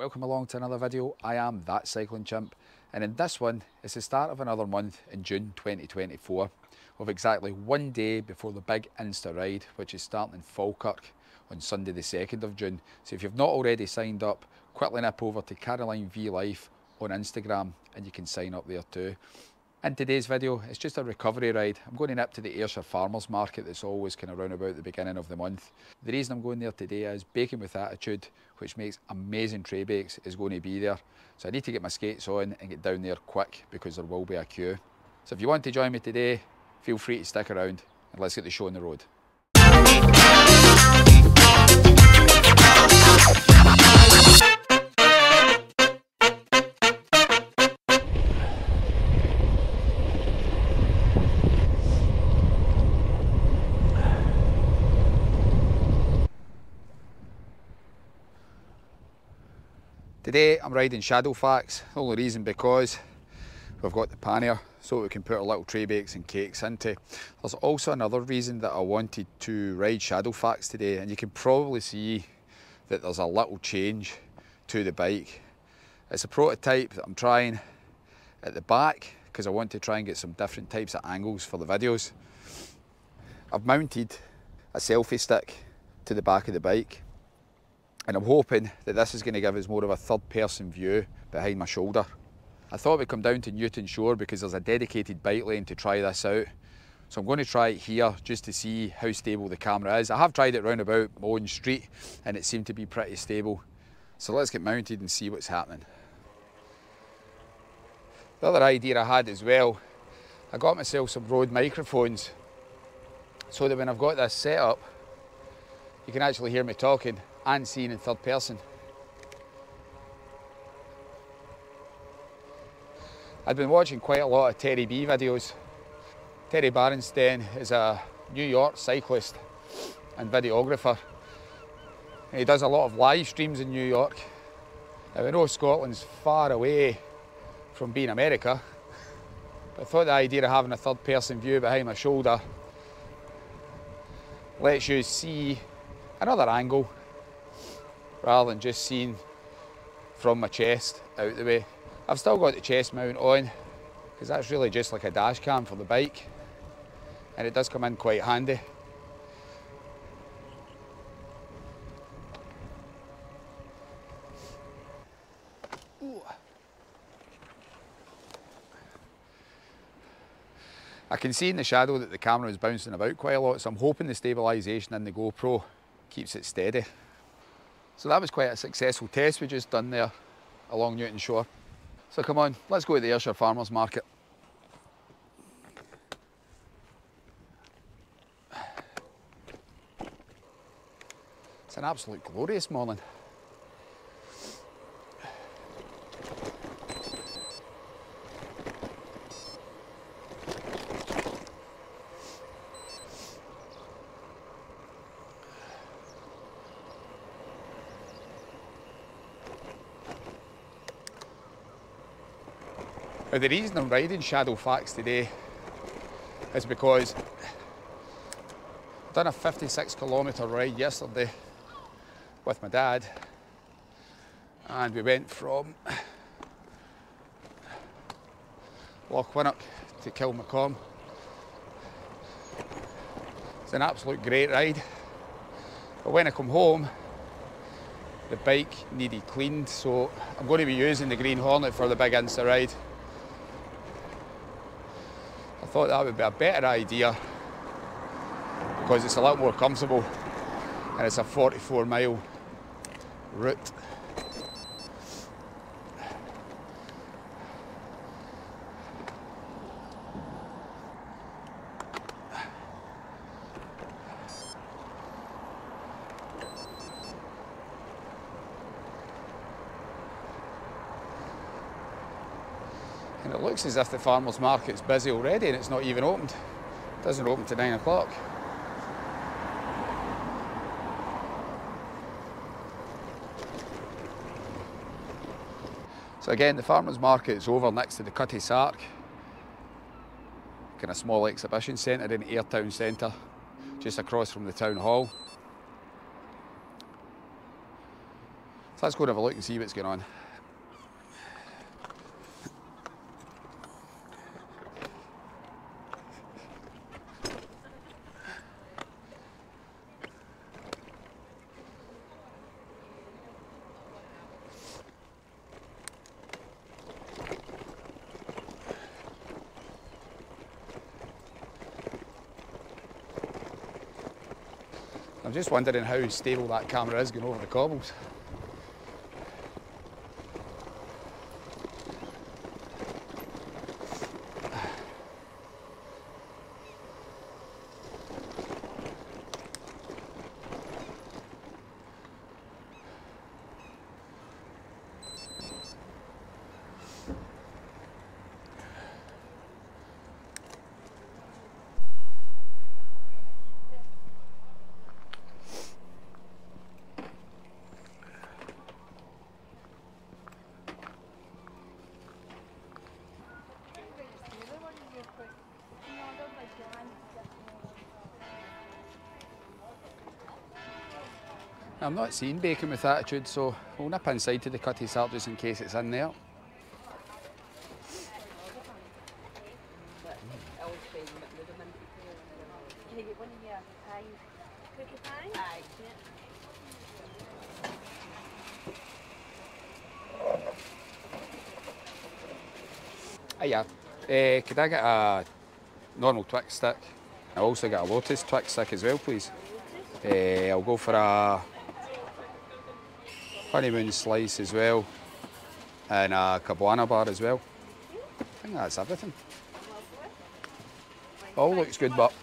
Welcome along to another video. I am That Cycling Chimp, and in this one it's the start of another month in June 2024, with exactly 1 day before the Big Insta ride, which is starting in Falkirk on Sunday the 2nd of June. So if you've not already signed up, quickly nip over to Caroline V Life on Instagram and you can sign up there too. In today's video, it's just a recovery ride. I'm going to nip to the Ayrshire Farmers Market that's always kind of round about the beginning of the month. The reason I'm going there today is Baking with Attitude, which makes amazing tray bakes, is going to be there. So I need to get my skates on and get down there quick because there will be a queue. So if you want to join me today, feel free to stick around and let's get the show on the road. Today I'm riding Shadowfax, the only reason because we've got the pannier so we can put our little tray bakes and cakes into. There's also another reason that I wanted to ride Shadowfax today, and you can probably see that there's a little change to the bike. It's a prototype that I'm trying at the back because I want to try and get some different types of angles for the videos. I've mounted a selfie stick to the back of the bike, and I'm hoping that this is going to give us more of a third person view behind my shoulder. I thought we'd come down to Newton Shore because there's a dedicated bike lane to try this out. So I'm going to try it here just to see how stable the camera is. I have tried it round about my own street and it seemed to be pretty stable. So let's get mounted and see what's happening. The other idea I had as well, I got myself some Rode microphones so that when I've got this set up, you can actually hear me talking and seeing in third person. I'd been watching quite a lot of Terry B videos. Terry Barnstein is a New York cyclist and videographer. And he does a lot of live streams in New York. Now I know Scotland's far away from being America, but I thought the idea of having a third person view behind my shoulder lets you see another angle rather than just seeing from my chest out the way. I've still got the chest mount on because that's really just like a dash cam for the bike, and it does come in quite handy. Ooh. I can see in the shadow that the camera is bouncing about quite a lot, so I'm hoping the stabilisation in the GoPro keeps it steady. So that was quite a successful test we just done there along Newton Shore. So come on, let's go to the Ayrshire Farmers Market. It's an absolute glorious morning. Now the reason I'm riding Shadowfax today is because I've done a 56-kilometre ride yesterday with my dad, and we went from Lochwinnock to Kilmacombe. It's an absolute great ride, but when I come home the bike needed cleaned, so I'm going to be using the Green Hornet for the Big Insta ride. I thought that would be a better idea because it's a lot more comfortable and it's a 44-mile route. And it looks as if the farmers market's busy already and it's not even opened. It doesn't open till 9 o'clock. So again, the farmers market is over next to the Cutty Sark, kind of small exhibition centre in Ayrtown Centre, just across from the town hall. let's go and have a look and see what's going on. I'm just wondering how stable that camera is going over the cobbles. I'm not seeing bacon with attitude, so we'll nip inside to the cutty salt just in case it's in there. Hiya, could I get a normal Twix stick? I also get a Lotus Twix stick as well, please. I'll go for a honeymoon slice as well, and a Cabana bar as well. I think that's everything. All looks good, but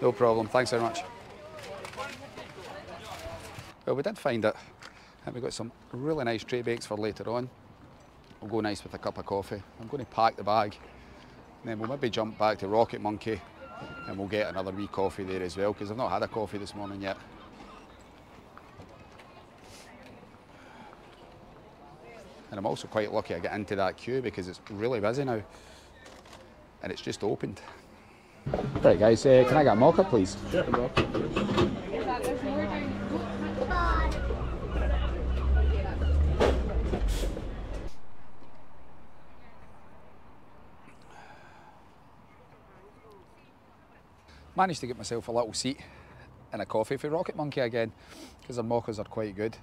no problem. Thanks very much. Well, we did find it, and we got some really nice tray bakes for later on. Will go nice with a cup of coffee. I'm going to pack the bag, and then we'll maybe jump back to Rocket Monkey, and we'll get another wee coffee there as well, because I've not had a coffee this morning yet. And I'm also quite lucky I get into that queue because it's really busy now. And it's just opened. Right guys, can I get a mocha please? Yeah, mocha. Managed to get myself a little seat and a coffee for Rocket Monkey again, because their mochas are quite good.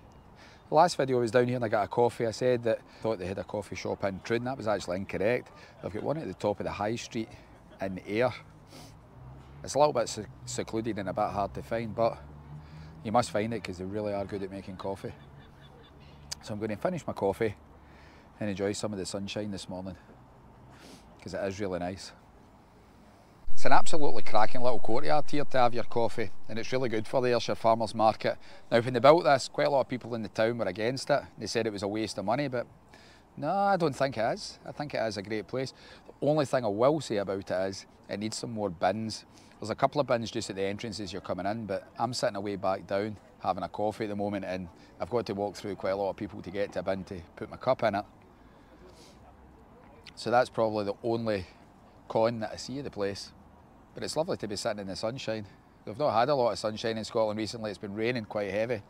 The last video I was down here and I got a coffee. I said that I thought they had a coffee shop in Troon. That was actually incorrect. They've got one at the top of the high street in Ayr. It's a little bit secluded and a bit hard to find, but you must find it because they really are good at making coffee. So I'm going to finish my coffee and enjoy some of the sunshine this morning, because it is really nice. It's an absolutely cracking little courtyard here to have your coffee, and it's really good for the Ayrshire Farmers Market. Now when they built this, quite a lot of people in the town were against it. They said it was a waste of money, but no, I don't think it is. I think it is a great place. The only thing I will say about it is it needs some more bins. There's a couple of bins just at the entrance as you're coming in, but I'm sitting away back down having a coffee at the moment, and I've got to walk through quite a lot of people to get to a bin to put my cup in it. So that's probably the only con that I see of the place. But it's lovely to be sitting in the sunshine. We've not had a lot of sunshine in Scotland recently. It's been raining quite heavy.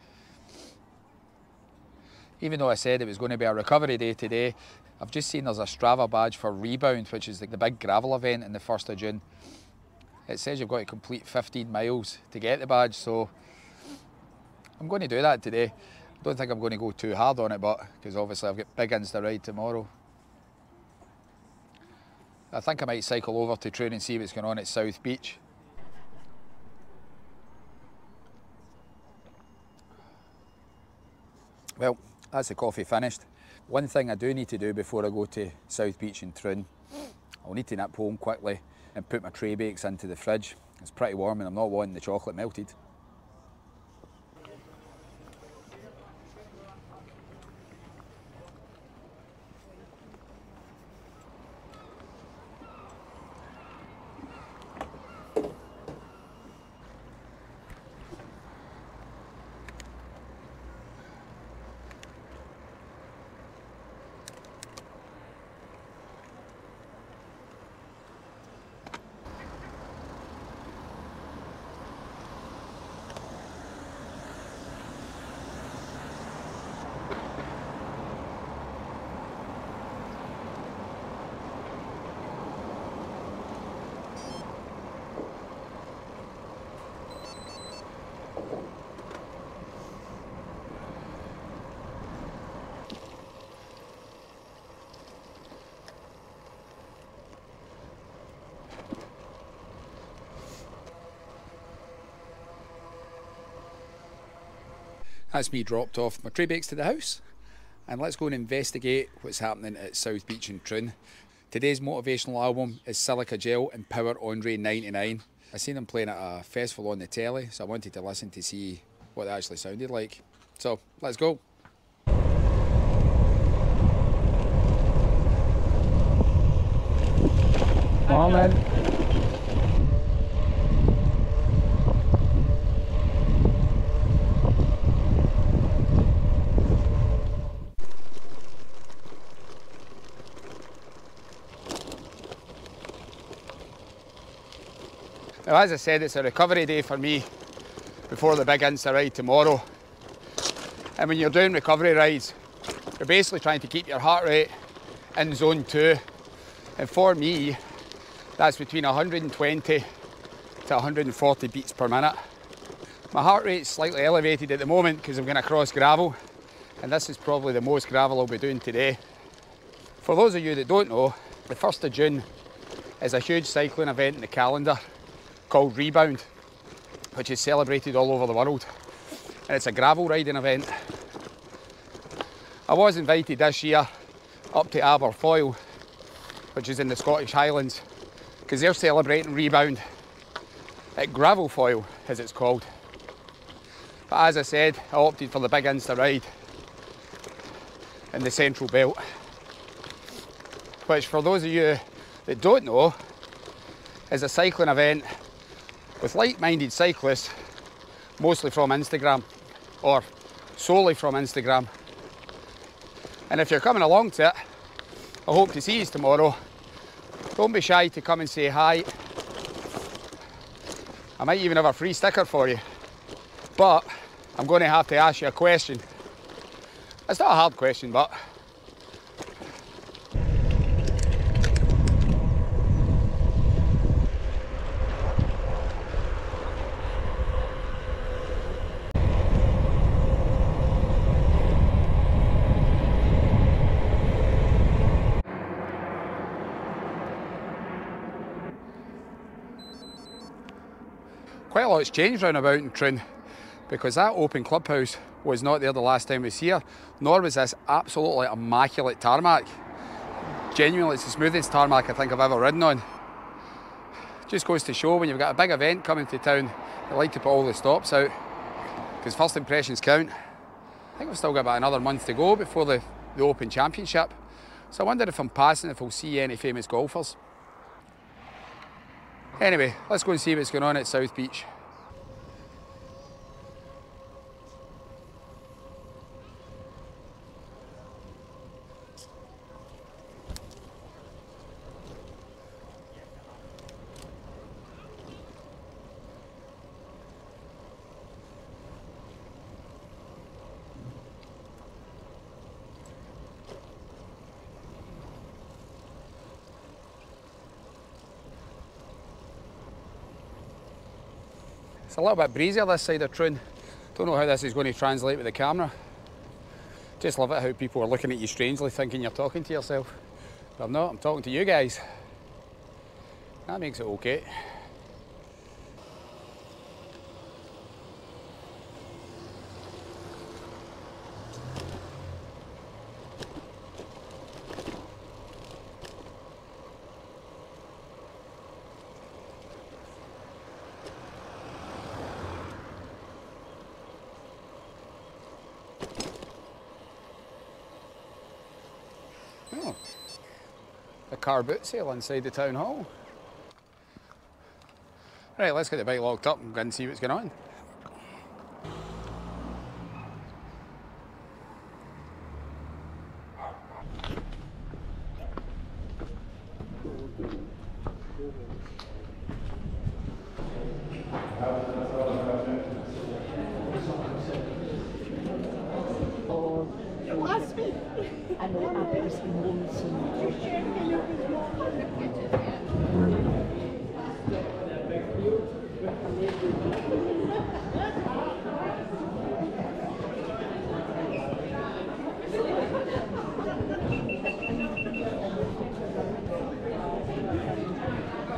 Even though I said it was going to be a recovery day today, I've just seen there's a Strava badge for Rebound, which is the big gravel event on the 1st of June. It says you've got to complete 15 miles to get the badge, so I'm going to do that today. I don't think I'm going to go too hard on it, but because obviously I've got Big Insta ride tomorrow. I think I might cycle over to Troon and see what's going on at South Beach. Well, that's the coffee finished. One thing I do need to do before I go to South Beach and Troon, I'll need to nip home quickly and put my tray bakes into the fridge. It's pretty warm and I'm not wanting the chocolate melted. That's me dropped off my tray bakes to the house, and let's go and investigate what's happening at South Beach in Troon. Today's motivational album is Silica Gel and Power Andre 99. I seen them playing at a festival on the telly, so I wanted to listen to see what they actually sounded like. So let's go. Come on, man. Now, as I said, it's a recovery day for me before the Big Insta ride tomorrow. And when you're doing recovery rides, you're basically trying to keep your heart rate in zone 2. And for me, that's between 120 to 140 beats per minute. My heart rate's slightly elevated at the moment because I'm going to cross gravel, and this is probably the most gravel I'll be doing today. For those of you that don't know, the 1st of June is a huge cycling event in the calendar called Rebound, which is celebrated all over the world, and it's a gravel riding event. I was invited this year up to Aberfoyle, which is in the Scottish Highlands, because they're celebrating Rebound at Gravelfoyle, as it's called. But as I said, I opted for the Big Insta ride in the Central Belt, which for those of you that don't know, is a cycling event with like-minded cyclists, mostly from Instagram, or solely from Instagram. And if you're coming along to it, I hope to see you tomorrow. Don't be shy to come and say hi. I might even have a free sticker for you. But I'm going to have to ask you a question. It's not a hard question, but quite a lot's changed round about in Troon, because that open clubhouse was not there the last time I was here, nor was this absolutely immaculate tarmac. Genuinely, it's the smoothest tarmac I think I've ever ridden on. Just goes to show when you've got a big event coming to town, they like to put all the stops out, because first impressions count. I think we've still got about another month to go before the Open Championship, so I wonder if I'm passing, if we'll see any famous golfers. Anyway, let's go and see what's going on at South Beach. It's a little bit breezier this side of Troon. Don't know how this is going to translate with the camera. Just love it how people are looking at you strangely thinking you're talking to yourself. But I'm not, I'm talking to you guys. That makes it okay. Oh, a car boot sale inside the town hall. Right, let's get the bike locked up and go and see what's going on.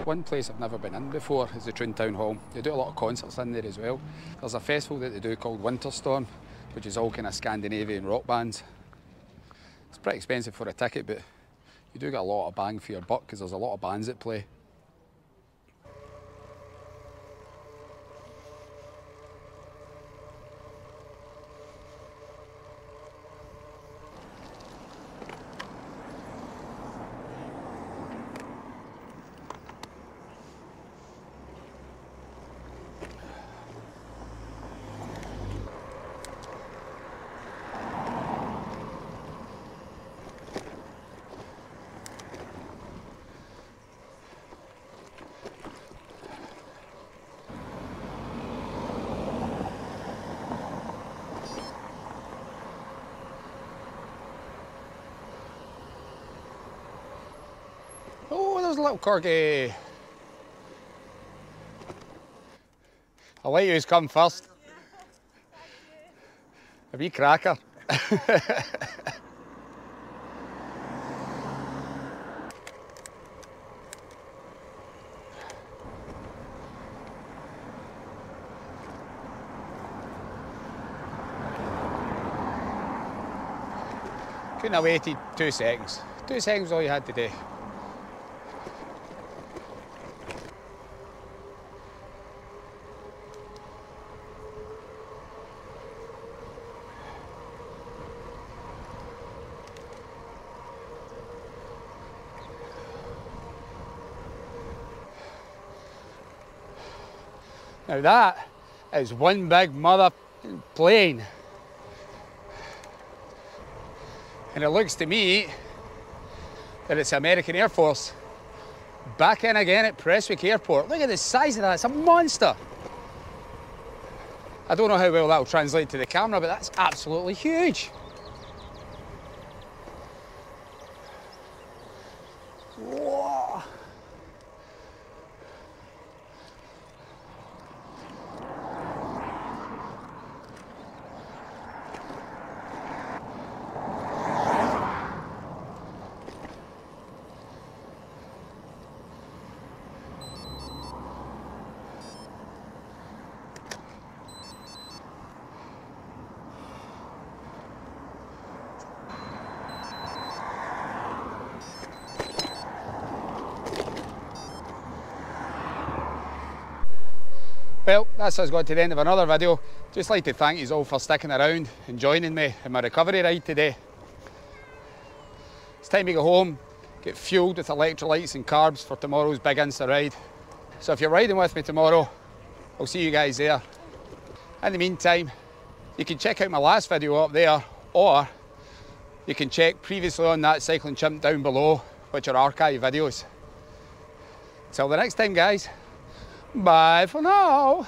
One place I've never been in before is the Troon Town Hall. They do a lot of concerts in there as well. There's a festival that they do called Winter Storm, which is all kind of Scandinavian rock bands. It's pretty expensive for a ticket, but you do get a lot of bang for your buck because there's a lot of bands that play. Oh, there's a little corgi. I'll let you come first. A wee cracker. Couldn't have waited 2 seconds. 2 seconds was all you had to do. Now that is one big mother plane. And it looks to me that it's American Air Force back in again at Prestwick Airport. Look at the size of that, it's a monster. I don't know how well that'll translate to the camera, but that's absolutely huge. Whoa. Well, that's us got to the end of another video. Just like to thank you all for sticking around and joining me in my recovery ride today. It's time to go home, get fueled with electrolytes and carbs for tomorrow's Big Insta ride. So if you're riding with me tomorrow, I'll see you guys there. In the meantime, you can check out my last video up there, or you can check previously on that Cycling Chimp down below, which are archive videos. Till the next time, guys. Bye for now.